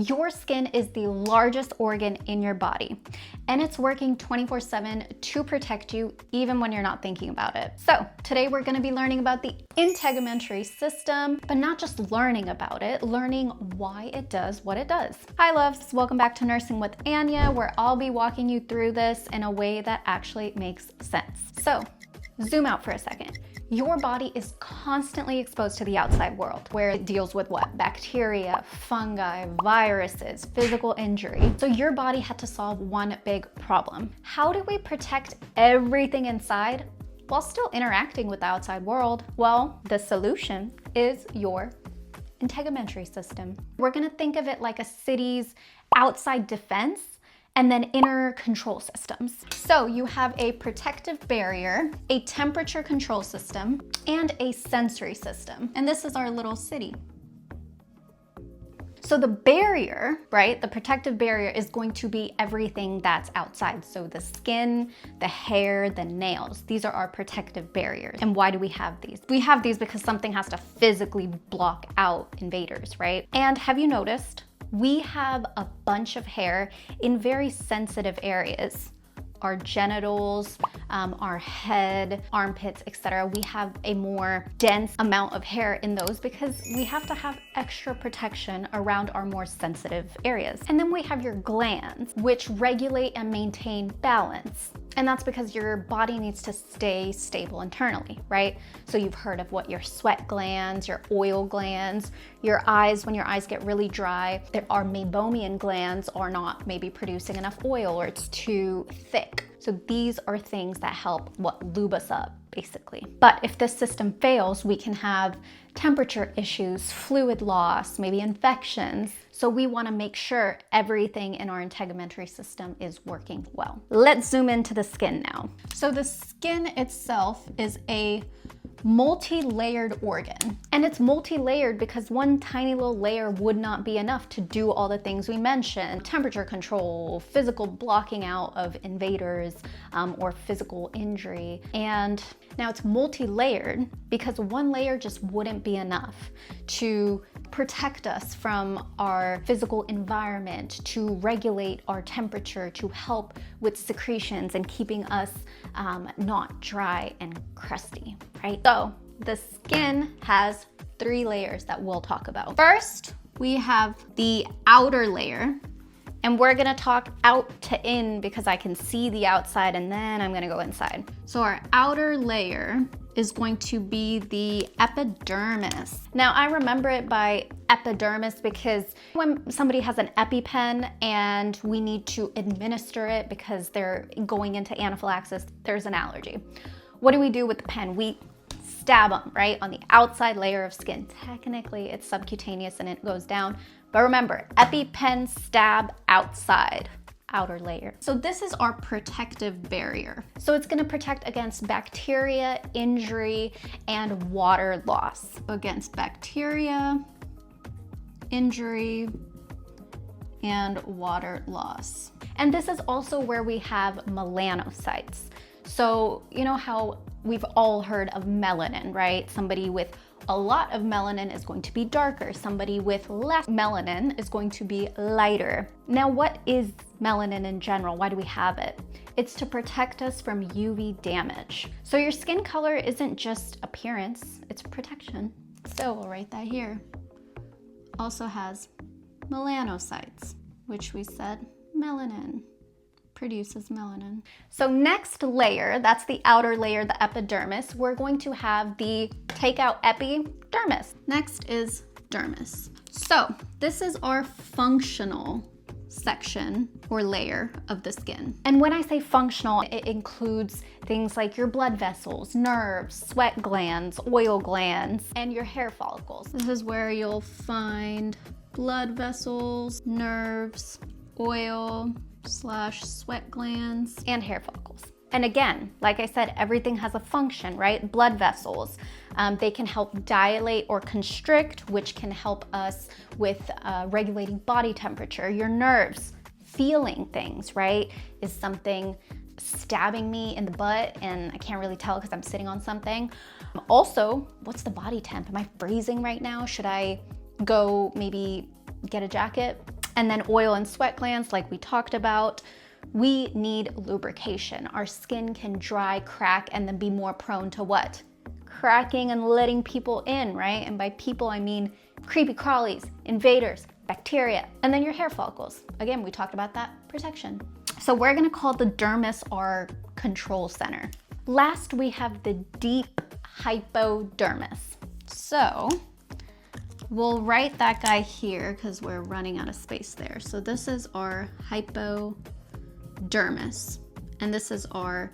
Your skin is the largest organ in your body, and it's working 24/7 to protect you even when you're not thinking about it. So today we're gonna be learning about the integumentary system, but not just learning about it, learning why it does what it does. Hi loves, welcome back to Nursing with Anya, where I'll be walking you through this in a way that actually makes sense. So zoom out for a second. Your body is constantly exposed to the outside world, where it deals with what? Bacteria, fungi, viruses, physical injury. So your body had to solve one big problem. How do we protect everything inside while still interacting with the outside world? Well, the solution is your integumentary system. We're gonna think of it like a city's outside defense and then inner control systems. So you have a protective barrier, a temperature control system, and a sensory system. And this is our little city. So the barrier, right, the protective barrier is going to be everything that's outside. So the skin, the hair, the nails, these are our protective barriers. And why do we have these? We have these because something has to physically block out invaders, right? And have you noticed? We have a bunch of hair in very sensitive areas. Our genitals, our head, armpits, etc. We have a more dense amount of hair in those because we have to have extra protection around our more sensitive areas. And then we have your glands, which regulate and maintain balance. And that's because your body needs to stay stable internally, right? So you've heard of what your sweat glands, your oil glands, your eyes, when your eyes get really dry, our meibomian glands are not maybe producing enough oil or it's too thick. So these are things that help lube us up, basically. But if this system fails, we can have temperature issues, fluid loss, maybe infections. So we want to make sure everything in our integumentary system is working well. Let's zoom into the skin now. So the skin itself is a multi-layered organ. And it's multi-layered because one tiny little layer would not be enough to do all the things we mentioned. Temperature control, physical blocking out of invaders, or physical injury. And now it's multi-layered because one layer just wouldn't be enough to protect us from our physical environment, to regulate our temperature, to help with secretions and keeping us not dry and crusty, right? So the skin has 3 layers that we'll talk about. First, we have the outer layer, and we're gonna talk out to in because I can see the outside and then I'm gonna go inside. So our outer layer is going to be the epidermis. Now I remember it by epidermis because when somebody has an EpiPen and we need to administer it because they're going into anaphylaxis, there's an allergy. What do we do with the pen? We stab them, right, on the outside layer of skin. Technically it's subcutaneous and it goes down, but remember, EpiPen stab outside, outer layer. So this is our protective barrier. So it's gonna protect against bacteria, injury, and water loss. Against bacteria, injury, and water loss. And this is also where we have melanocytes. So you know how we've all heard of melanin, right? Somebody with a lot of melanin is going to be darker. Somebody with less melanin is going to be lighter. Now, what is melanin in general? Why do we have it? It's to protect us from UV damage. So your skin color isn't just appearance, it's protection. So we'll write that here. Also has melanocytes, which we said melanin. Produces melanin. So next layer, that's the outer layer, the epidermis, we're going to have the takeout epidermis. Next is dermis. So this is our functional section or layer of the skin. And when I say functional, it includes things like your blood vessels, nerves, sweat glands, oil glands, and your hair follicles. This is where you'll find blood vessels, nerves, oil/sweat glands, and hair follicles. And again, like I said, everything has a function, right? Blood vessels, they can help dilate or constrict, which can help us with regulating body temperature. Your nerves, feeling things, right? Is something stabbing me in the butt and I can't really tell because I'm sitting on something. Also, what's the body temp? Am I freezing right now? Should I go maybe get a jacket? And then oil and sweat glands, like we talked about, we need lubrication. Our skin can dry, crack, and then be more prone to what? Cracking and letting people in, right? And by people, I mean creepy crawlies, invaders, bacteria, and then your hair follicles. Again, we talked about that protection. So we're gonna call the dermis our control center. Last, we have the deep hypodermis. So we'll write that guy here because we're running out of space there. So this is our hypodermis, and this is our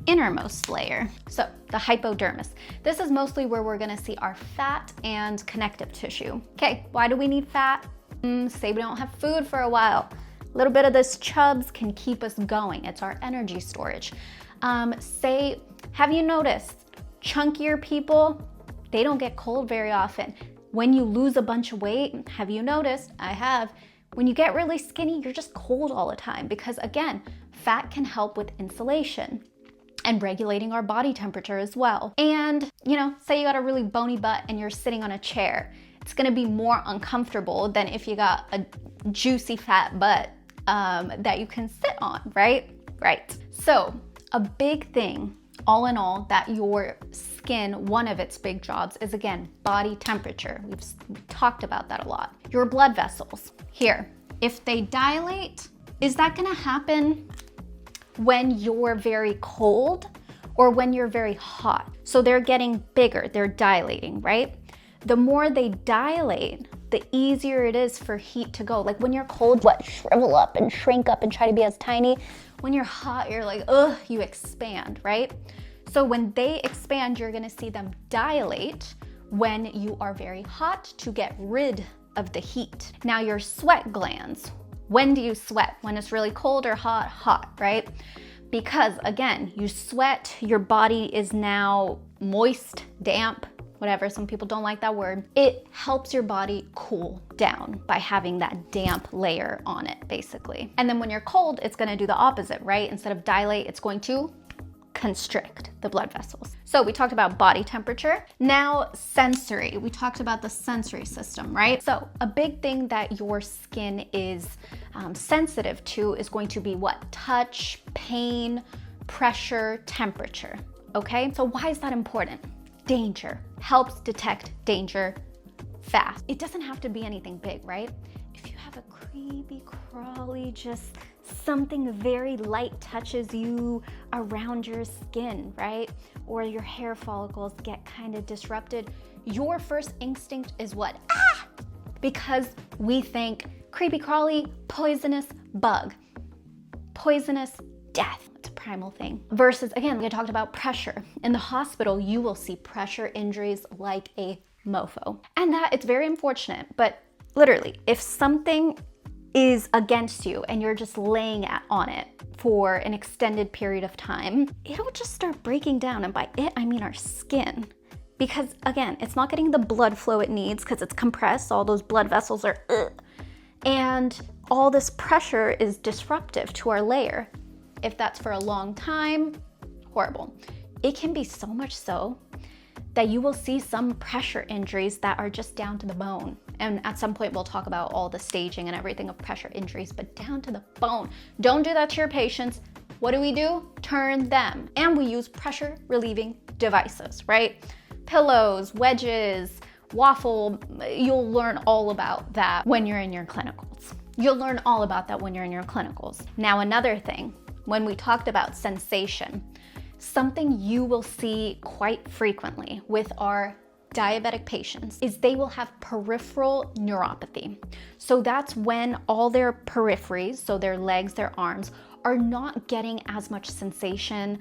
innermost layer. So the hypodermis. This is mostly where we're gonna see our fat and connective tissue. Okay, why do we need fat? Say we don't have food for a while. A little bit of this chubs can keep us going. It's our energy storage. Have you noticed chunkier people, they don't get cold very often. When you lose a bunch of weight, have you noticed? I have. When you get really skinny, you're just cold all the time because again, fat can help with insulation and regulating our body temperature as well. And say you got a really bony butt and you're sitting on a chair. It's gonna be more uncomfortable than if you got a juicy fat butt that you can sit on, right? Right. So a big thing, all in all, that your skin, one of its big jobs is again, body temperature. We've talked about that a lot. Your blood vessels here, if they dilate, is that gonna happen when you're very cold or when you're very hot? So they're getting bigger, they're dilating, right? The more they dilate, the easier it is for heat to go. Like when you're cold, shrivel up and shrink up and try to be as tiny. When you're hot, you're like, ugh, you expand, right? So when they expand, you're gonna see them dilate when you are very hot to get rid of the heat. Now your sweat glands, when do you sweat? When it's really cold or hot? Hot, right? Because again, you sweat, your body is now moist, damp, whatever, some people don't like that word. It helps your body cool down by having that damp layer on it, basically. And then when you're cold, it's gonna do the opposite, right? Instead of dilate, it's going to constrict the blood vessels. So we talked about body temperature. Now sensory, we talked about the sensory system, right? So a big thing that your skin is sensitive to is going to be what? Touch, pain, pressure, temperature, okay? So why is that important? Danger, helps detect danger fast. It doesn't have to be anything big, right? If you have a creepy crawly, just something very light touches you around your skin, right? Or your hair follicles get kind of disrupted, your first instinct is what? Ah! Because we think creepy crawly, poisonous bug, poisonous death. It's a primal thing. Versus, again, we talked about pressure. In the hospital, you will see pressure injuries like a mofo. And that, it's very unfortunate, but literally, if something is against you and you're just laying on it for an extended period of time, it'll just start breaking down. And by it, I mean our skin. Because again, it's not getting the blood flow it needs because it's compressed. All those blood vessels are, and all this pressure is disruptive to our layer. If that's for a long time, horrible. It can be so much so that you will see some pressure injuries that are just down to the bone. And at some point we'll talk about all the staging and everything of pressure injuries, but down to the bone. Don't do that to your patients. What do? Turn them. And we use pressure relieving devices, right? Pillows, wedges, waffle. You'll learn all about that when you're in your clinicals. You'll learn all about that when you're in your clinicals. Now, another thing, when we talked about sensation, something you will see quite frequently with our diabetic patients is they will have peripheral neuropathy. So that's when all their peripheries, so their legs, their arms, are not getting as much sensation.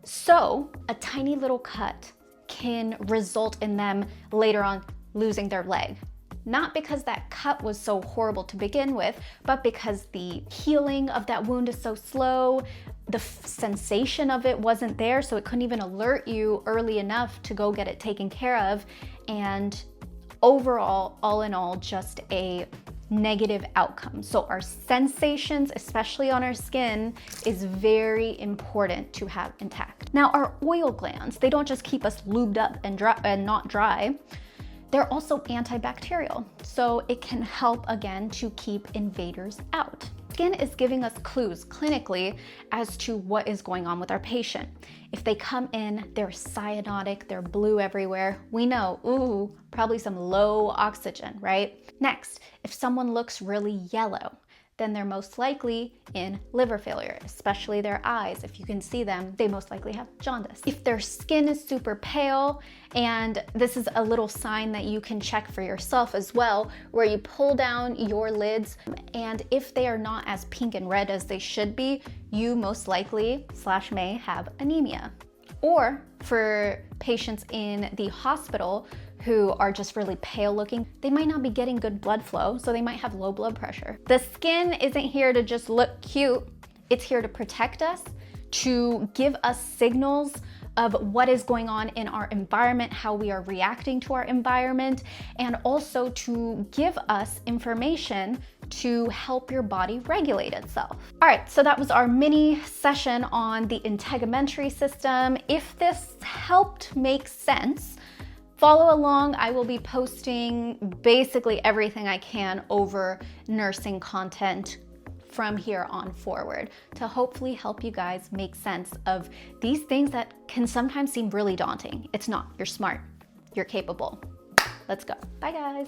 So a tiny little cut can result in them later on losing their leg. Not because that cut was so horrible to begin with, but because the healing of that wound is so slow, the sensation of it wasn't there, so it couldn't even alert you early enough to go get it taken care of. And overall, all in all, just a negative outcome. So our sensations, especially on our skin, is very important to have intact. Now, our oil glands, they don't just keep us lubed up and dry, and not dry. They're also antibacterial, so it can help again to keep invaders out. Skin is giving us clues clinically as to what is going on with our patient. If they come in, they're cyanotic, they're blue everywhere, we know, ooh, probably some low oxygen, right? Next, if someone looks really yellow, then they're most likely in liver failure, especially their eyes. If you can see them, they most likely have jaundice. If their skin is super pale, and this is a little sign that you can check for yourself as well, where you pull down your lids, and if they are not as pink and red as they should be, you most likely / may have anemia. Or for patients in the hospital who are just really pale looking, they might not be getting good blood flow, so they might have low blood pressure. The skin isn't here to just look cute. It's here to protect us, to give us signals of what is going on in our environment, how we are reacting to our environment, and also to give us information to help your body regulate itself. All right, so that was our mini session on the integumentary system. If this helped make sense, follow along. I will be posting basically everything I can over nursing content from here on forward to hopefully help you guys make sense of these things that can sometimes seem really daunting. It's not. You're smart. You're capable. Let's go. Bye, guys.